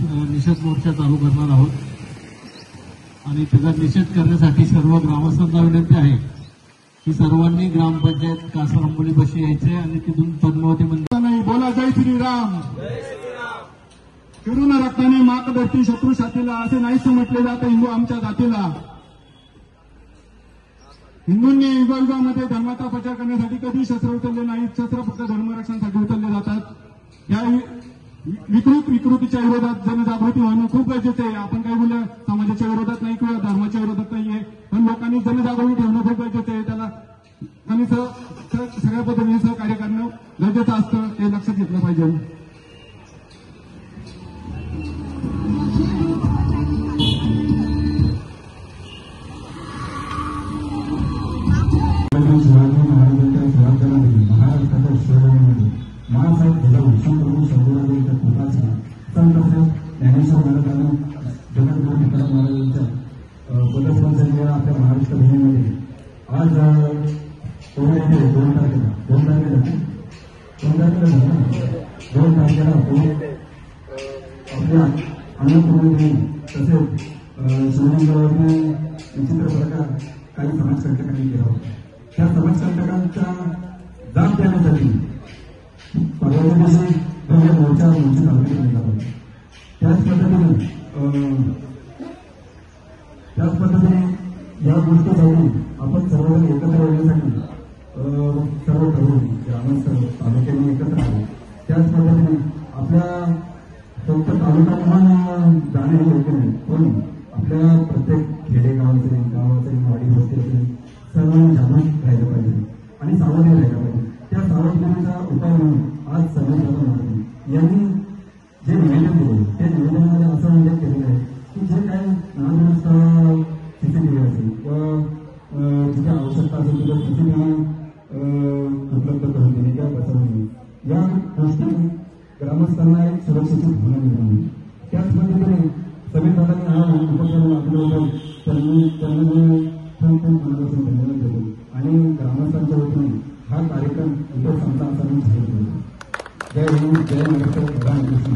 निषेध मोर्चा चालू करणार आहोत आणि त्याचा निषेध करण्यासाठी सर्व ग्रामस्थांना विनंती आहे की सर्वांनी ग्रामपंचायत कासारंबोलीपाशी यायचे आणि तिथून पद्मावती मंदिर नाही बोला जय श्रीराम. फिरून रक्ताने माक धरती शत्रू साथीला असे नाहीच म्हटले जाते हिंदू आमच्या जातीला. हिंदूंनी युगायुगामध्ये धर्माचा प्रचार करण्यासाठी कधी शस्त्र उचलले नाहीत. शस्त्र फक्त धर्मरक्षणासाठी उचलले जातात. या विकृतीच्या विरोधात जनजागृती होणं खूप गरजेचं आहे. आपण काही बोललं समाजाच्या विरोधात नाही किंवा धर्माच्या विरोधात नाहीये, पण लोकांनी जनजागृती ठेवणं खूप गरजेचं आहे. त्याला आणि सगळ्या पद्धतीने सहकार्य करणं गरजेचं असतं, ते लक्षात घेतलं पाहिजे. शिवाजी महाराजांच्या स्वराज्यामध्ये महाराष्ट्राच्या शिवभूमीमध्ये महासाहेब भुजबळ संपूर्ण संपूर्णाच्या कृपाचा संत ज्ञानेश्वर महाराजांनी जगद्गुरू तुकाराम महाराजांच्या पदस्पर्शाच्या आपल्या महाराष्ट्र भूमीमध्ये आज दोन तारखेला आपल्या अनंतपुरी तसेच शिवलिंगावरने विचित्र प्रकार काही समाजकंटकांनी केला होता. त्या समाजकंटकांचा जाब देण्यासाठी परवाच्या दिवशी भव्य मोर्चा चालू केला होता. त्याच पद्धतीने या गोष्टीसाठी आपण सर्वजण एकत्र येण्यासाठी सर्व ठरवून ग्रामस्थ तालुक्यांनी एकत्र आले. त्याच पद्धतीने आपल्या फक्त तालुका म्हणून जाणे हे योग्य नाही, पण आपल्या प्रत्येक खेडेगावाचे गावाचे वाडी वस्ती असेल सर्वांनी जागरूक राहिलं पाहिजे आणि सावधानी राहिलं पाहिजे. त्या सावधगिरीचा उपाय म्हणून आज सर्वसाधारण महाराज यांनी जे निवेदन दिले त्या निवेदनामध्ये असं उल्लेख केलेला आहे की जे काही नागरिक सीसीटीव्ही असेल किंवा जिथे आवश्यकता असेल तिथे सीसीटीव्ही उपलब्ध करून देणे किंवा बसवणे, या गोष्टी ग्रामस्थांना एक सुरक्षित भावना निर्माण होईल. त्याच पद्धतीने संविधानाने हा उपक्रम आपलं होतं, त्यांनी खूप मनापासून धन्यवाद देतो आणि ग्रामस्थांच्या वतीने हा कार्यक्रम इतर संत असा मी जाहीर करतो. जय हिंद, जय महाराष्ट्र, भगवान कृष्ण.